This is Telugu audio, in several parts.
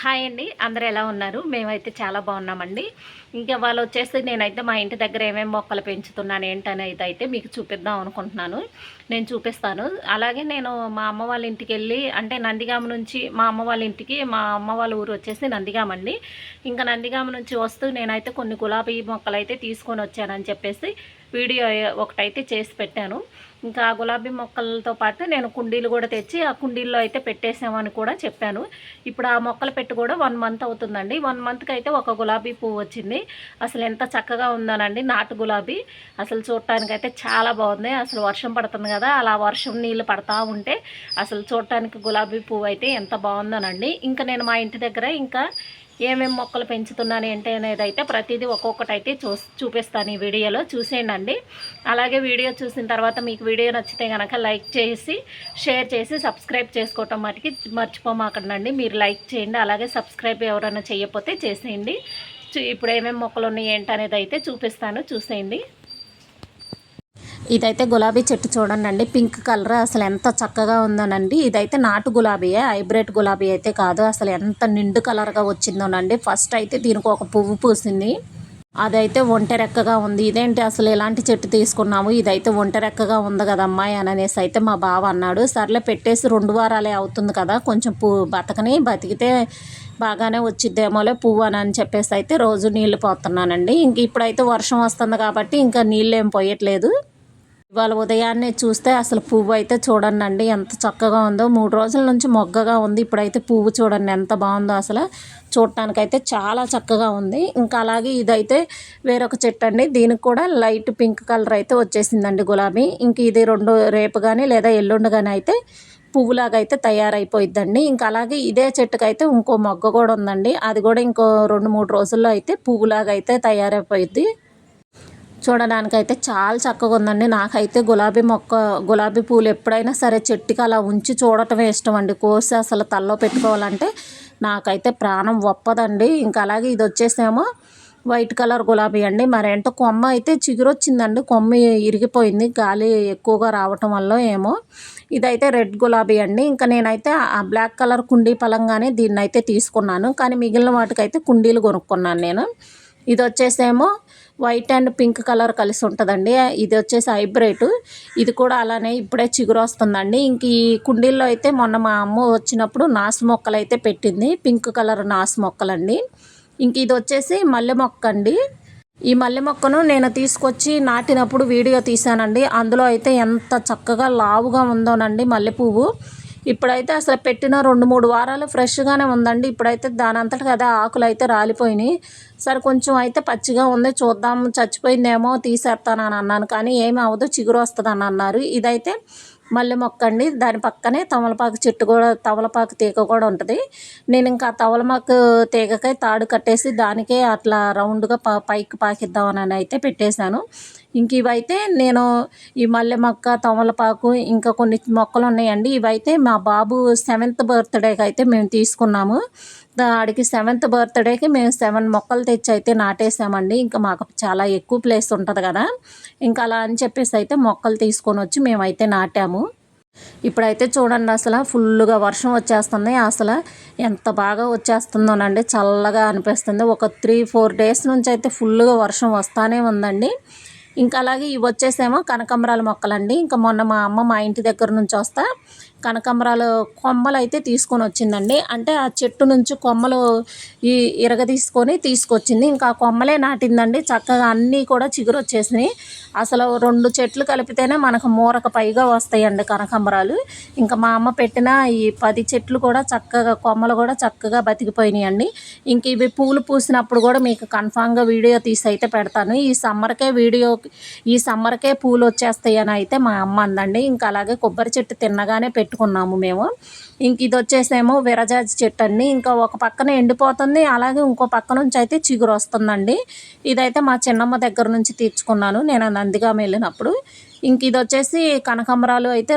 హాయ్ అండి. అందరూ ఎలా ఉన్నారు? మేమైతే చాలా బాగున్నామండి. ఇంకా వాళ్ళు వచ్చేసి నేనైతే మా ఇంటి దగ్గర ఏమేమి మొక్కలు పెంచుతున్నాను ఏంటనేది అయితే మీకు చూపిద్దాం అనుకుంటున్నాను. నేను చూపిస్తాను. అలాగే నేను మా అమ్మ వాళ్ళ ఇంటికి వెళ్ళి అంటే నందిగామ నుంచి మా అమ్మ వాళ్ళ ఇంటికి మా అమ్మ వాళ్ళ ఊరు వచ్చేసి నందిగామ అండి. ఇంకా నందిగామ నుంచి వస్తూ నేనైతే కొన్ని గులాబీ మొక్కలు అయితే తీసుకొని వచ్చానని చెప్పేసి వీడియో ఒకటైతే చేసి పెట్టాను. ఇంకా ఆ గులాబీ మొక్కలతో పాటు నేను కుండీలు కూడా తెచ్చి ఆ కుండీల్లో అయితే పెట్టేసామని కూడా చెప్పాను. ఇప్పుడు ఆ మొక్కలు పెట్టి కూడా 1 మంత్ అవుతుందండి. 1 మంత్కి అయితే ఒక గులాబీ పువ్వు వచ్చింది. అసలు ఎంత చక్కగా ఉందోనండి నాటు గులాబీ. అసలు చూడటానికైతే చాలా బాగుంది. అసలు వర్షం పడుతుంది కదా, అలా వర్షం నీళ్ళు పడతా ఉంటే అసలు చూడటానికి గులాబీ పువ్వు అయితే ఎంత బాగుందోనండి. ఇంకా నేను మా ఇంటి దగ్గర ఇంకా ఏమేమి మొక్కలు పెంచుతున్నాను ఏంటి అనేది అయితే ప్రతిదీ ఒక్కొక్కటి అయితే చూపిస్తాను ఈ వీడియోలో. చూసేయండి. అలాగే వీడియో చూసిన తర్వాత మీకు వీడియో నచ్చితే కనుక లైక్ చేసి షేర్ చేసి సబ్స్క్రైబ్ చేసుకోవటం మటుకి మర్చిపోమాకండి. మీరు లైక్ చేయండి. అలాగే సబ్స్క్రైబ్ ఎవరైనా చేయకపోతే చేసేయండి. ఇప్పుడు ఏమేమి మొక్కలు ఉన్నాయి ఏంటనేది అయితే చూపిస్తాను, చూసేయండి. ఇదైతే గులాబీ చెట్టు చూడండి, పింక్ కలర్. అసలు ఎంత చక్కగా ఉందోనండి. ఇదైతే నాటు గులాబీయే, హైబ్రిడ్ గులాబీ అయితే కాదు. అసలు ఎంత నిండు కలర్గా వచ్చిందోనండి. ఫస్ట్ అయితే దీనికి ఒక పువ్వు పూసింది, అదైతే ఒంటెరెక్కగా ఉంది. ఇదేంటి అసలు ఇలాంటి చెట్టు తీసుకున్నాము, ఇదైతే ఒంటెరెక్కగా ఉంది కదమ్మా అని అనేసి అయితే మా బావ అన్నాడు. సర్లే పెట్టేసి 2 వారాలే అవుతుంది కదా, కొంచెం బతికితే బాగానే వచ్చిద్దేమోలే పువ్వు అని చెప్పేసి అయితే రోజు నీళ్లు పోతున్నానండి. ఇంక ఇప్పుడైతే వర్షం వస్తుంది కాబట్టి ఇంకా నీళ్ళు ఏం పోయట్లేదు. ఇవాళ ఉదయాన్నే చూస్తే అసలు పువ్వు అయితే చూడండి ఎంత చక్కగా ఉందో. 3 రోజుల నుంచి మొగ్గగా ఉంది, ఇప్పుడైతే పువ్వు చూడండి ఎంత బాగుందో. అసలు చూడటానికైతే చాలా చక్కగా ఉంది. ఇంకా అలాగే ఇదైతే వేరొక చెట్టు అండి, దీనికి కూడా లైట్ పింక్ కలర్ అయితే వచ్చేసిందండి గులాబీ. ఇంక ఇది రేపు కానీ లేదా ఎల్లుండి కానీ అయితే పువ్వులాగా అయితే తయారైపోయిద్దండి. ఇంకా అలాగే ఇదే చెట్టుకైతే ఇంకో మొగ్గ కూడా ఉందండి, అది కూడా ఇంకో 2-3 రోజుల్లో అయితే పువ్వులాగా అయితే తయారైపోయిద్ది. చూడడానికైతే చాలా చక్కగా ఉందండి. నాకైతే గులాబీ పూలు ఎప్పుడైనా సరే చెట్టుకి అలా ఉంచి చూడటమే ఇష్టం అండి. కోసి అసలు తలలో పెట్టుకోవాలంటే నాకైతే ప్రాణం ఒప్పదండి. ఇంకా అలాగే ఇది వచ్చేసేమో వైట్ కలర్ గులాబీ అండి. మరేంటో కొమ్మ అయితే చిగురొచ్చిందండి, కొమ్మ ఇరిగిపోయింది గాలి ఎక్కువగా రావటం వల్ల ఏమో. ఇదైతే రెడ్ గులాబీ అండి. ఇంకా నేనైతే ఆ బ్లాక్ కలర్ కుండీ పలంగానే దీన్ని అయితే తీసుకున్నాను, కానీ మిగిలిన వాటికైతే కుండీలు కొనుక్కున్నాను నేను. ఇది వచ్చేసేమో వైట్ అండ్ పింక్ కలర్ కలిసి ఉంటుందండి. ఇది వచ్చేసి హైబ్రిడ్, ఇది కూడా అలానే ఇప్పుడే చిగురు వస్తుందండి. ఇంక ఈ కుండీల్లో అయితే మొన్న మా అమ్మ వచ్చినప్పుడు నాసు మొక్కలు అయితే పెట్టింది, పింక్ కలర్ నాసు మొక్కలండి. ఇంక ఇది వచ్చేసి మల్లె మొక్క అండి. ఈ మల్లె మొక్కను నేను తీసుకొచ్చి నాటినప్పుడు వీడియో తీశానండి. అందులో అయితే ఎంత చక్కగా లావుగా ఉందోనండి మల్లెపువ్వు. ఇప్పుడైతే అసలు పెట్టిన 2-3 వారాలు ఫ్రెష్గానే ఉందండి. ఇప్పుడైతే దాని అంతటికి అదే ఆకులు అయితే రాలిపోయినాయి. సరే కొంచెం అయితే పచ్చిగా ఉంది, చూద్దాం చచ్చిపోయిందేమో తీసేస్తానని అన్నాను, కానీ ఏమి అవ్వదు, చిగురు వస్తుందని అన్నారు. ఇదైతే మల్లె మొక్క అండి. దాని పక్కనే తమలపాకు చెట్టు కూడా, తమలపాకు తీగ కూడా ఉంటుంది. నేను ఇంకా తమలపాకు తీగకై తాడు కట్టేసి దానికే అట్లా రౌండ్గా పైకి పాకిద్దామని అయితే పెట్టేశాను. ఇంక ఇవైతే నేను ఈ మల్లె మొక్క, తమలపాకు ఇంకా కొన్ని మొక్కలు ఉన్నాయండి. ఇవైతే మా బాబు 7th బర్త్డేకి అయితే మేము తీసుకున్నాము. ఆడికి 7th బర్త్డేకి మేము 7 మొక్కలు తెచ్చి అయితే నాటేసామండి. ఇంకా మాకు చాలా ఎక్కువ ప్లేస్ ఉంటుంది కదా, ఇంకా అలా అని చెప్పేసి అయితే మొక్కలు తీసుకొని వచ్చి మేమైతే నాటాము. ఇప్పుడైతే చూడండి అసలు ఫుల్గా వర్షం వచ్చేస్తుంది. అసలు ఎంత బాగా వచ్చేస్తుందోనండి, చల్లగా అనిపిస్తుంది. ఒక 3-4 డేస్ నుంచి అయితే ఫుల్గా వర్షం వస్తూనే ఉందండి. ఇంకా అలాగే ఇవి వచ్చేసేమో కనకాంబరాల మొక్కలండి. ఇంకా మొన్న మా అమ్మ మా ఇంటి దగ్గర నుంచి వస్తా కనకాంబరాలు కొమ్మలు అయితే తీసుకొని వచ్చిందండి. అంటే ఆ చెట్టు నుంచి కొమ్మలు తీసుకొచ్చింది. ఇంకా ఆ కొమ్మలే నాటిందండి. చక్కగా అన్నీ కూడా చిగురు వచ్చేసినాయి. అసలు 2 చెట్లు కలిపితేనే మనకు మూరకు పైగా వస్తాయండి కనకాంబరాలు. ఇంకా మా అమ్మ పెట్టిన ఈ 10 చెట్లు కూడా చక్కగా కొమ్మలు కూడా చక్కగా బతికిపోయినాయండి. ఇంక ఇవి పూలు పూసినప్పుడు కూడా మీకు కన్ఫామ్గా వీడియో తీసి అయితే పెడతాను. ఈ సమ్మర్కే పూలు వచ్చేస్తాయి అని అయితే మా అమ్మ అందండి. ఇంకా అలాగే కొబ్బరి చెట్టు తిన్నగానే పెట్టుకున్నాము మేము. ఇంక ఇది వచ్చేసేమో విరజాజి చెట్టు అండి. ఇంకా ఒక పక్కన ఎండిపోతుంది, అలాగే ఇంకో పక్క నుంచి అయితే చిగురు వస్తుందండి. ఇదైతే మా చిన్నమ్మ దగ్గర నుంచి తెచ్చుకున్నాను నేను నందిగామ వెళ్ళినప్పుడు. ఇంక ఇది వచ్చేసి కనకాంబరాలు అయితే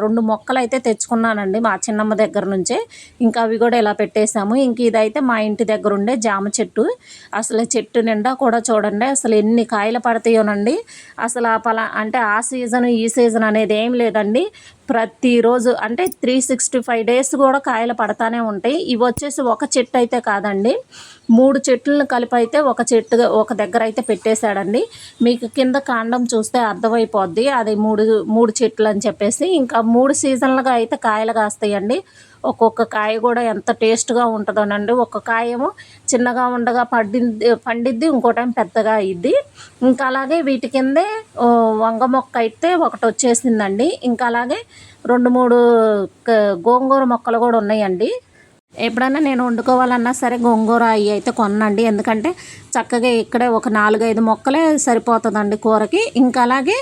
రెండు మొక్కలు అయితే తెచ్చుకున్నానండి మా చిన్నమ్మ దగ్గర నుంచే. ఇంకా అవి కూడా ఇలా పెట్టేశాము. ఇంక ఇదైతే మా ఇంటి దగ్గర ఉండే జామ చెట్టు. అసలు చెట్టు నిండా కూడా చూడండి అసలు ఎన్ని కాయలు పడతాయోనండి. అసలు అంటే ఆ సీజన్ ఈ సీజన్ అనేది ఏం లేదండి. ప్రతిరోజు అంటే 365 డేస్ కూడా కాయలు పడతానే ఉంటాయి. ఇవి వచ్చేసి ఒక చెట్టు అయితే కాదండి, 3 చెట్లను కలిపి అయితే ఒక దగ్గర అయితే పెట్టేశాడండి. మీకు కింద కాండం చూస్తే అర్థమైపోద్ది అది మూడు చెట్లు అని చెప్పేసి. ఇంకా 3 సీజన్లుగా అయితే కాయలు కాస్తాయండి. ఒక్కొక్క కాయ కూడా ఎంత టేస్ట్గా ఉంటుందోనండి. ఒక కాయ ఏమో చిన్నగా ఉండగా పండిద్ది, ఇంకో టైం పెద్దగా అయ్యిద్ది. ఇంకా అలాగే వీటి కిందే వంగ మొక్క అయితే ఒకటి వచ్చేసిందండి. ఇంకా అలాగే 2-3 గోంగూర మొక్కలు కూడా ఉన్నాయండి. ఎప్పుడైనా నేను వండుకోవాలన్నా సరే గోంగూర అవి అయితే కొనండి. ఎందుకంటే చక్కగా ఇక్కడే ఒక 4-5 మొక్కలే సరిపోతుందండి కూరకి. ఇంకా అలాగే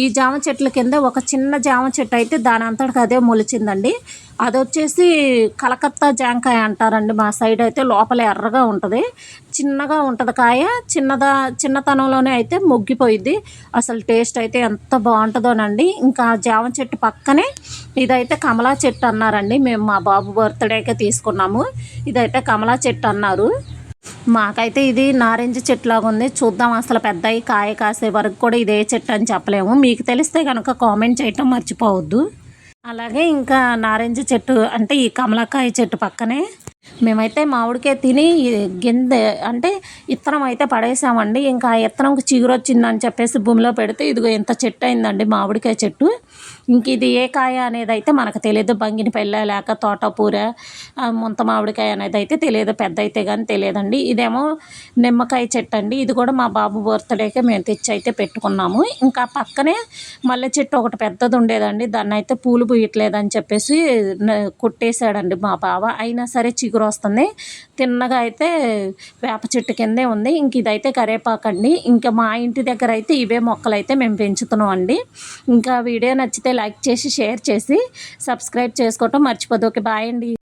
ఈ జామ చెట్ల కింద ఒక చిన్న జామ చెట్టు అయితే దాని అంతటికి అదే మొలిచిందండి. అది వచ్చేసి కలకత్తా జాంకాయ అంటారండి మా సైడ్. అయితే లోపల ఎర్రగా ఉంటుంది, చిన్నగా ఉంటుంది కాయ. చిన్నతనంలోనే అయితే మొగ్గిపోయిద్ది. అసలు టేస్ట్ అయితే ఎంత బాగుంటుందోనండి. ఇంకా జామ చెట్టు పక్కనే ఇదైతే కమలా చెట్టు అన్నారండి. మేము మా బాబు బర్త్డేకే తీసుకున్నాము. ఇదైతే కమలా చెట్టు అన్నారు. మాకైతే ఇది నారింజ చెట్టు లాగా ఉంది. చూద్దాం అసలు పెద్దవి కాయ కాసే వరకు కూడా ఇదే చెట్టు అని చెప్పలేము. మీకు తెలిస్తే కనుక కామెంట్ చేయటం మర్చిపోవద్దు. అలాగే ఇంకా నారింజ చెట్టు అంటే ఈ కమలాకాయ చెట్టు పక్కనే మేమైతే మామిడికాయ తిని గింజ అంటే ఇత్తనం అయితే పడేసామండి. ఇంకా ఆ ఇత్తనంకి చిగురు వచ్చిందని చెప్పేసి భూమిలో పెడితే ఇదిగో ఇంత చెట్టు అయిందండి మామిడికాయ చెట్టు. ఇంక ఇది ఏ కాయ అనేది అయితే మనకు తెలియదు. బంగినపల్లి లేక తోటకూర, ముంత మామిడికాయ అనేది అయితే తెలియదు. పెద్ద అయితే కానీ తెలియదండి. ఇదేమో నిమ్మకాయ చెట్టు అండి. ఇది కూడా మా బాబు బర్త్డేకే మేము తెచ్చి అయితే పెట్టుకున్నాము. ఇంకా పక్కనే మల్లె చెట్టు ఒకటి పెద్దది ఉండేదండి. దాన్ని అయితే పూలు పూయట్లేదని చెప్పేసి కొట్టేశాడండి మా బావ. అయినా సరే చిగురు వస్తుంది. తిన్నగా అయితే వేప చెట్టు కిందే ఉంది. ఇంక ఇదైతే కరివేపాకండి. ఇంకా మా ఇంటి దగ్గర అయితే ఇవే మొక్కలు అయితే మేము పెంచుతున్నాం అండి. ఇంకా వీడియో నచ్చితే లైక్ చేసి షేర్ చేసి సబ్స్క్రైబ్ చేసుకోవటం మర్చిపోద్దు. ఓకే, బాయ్ అండి.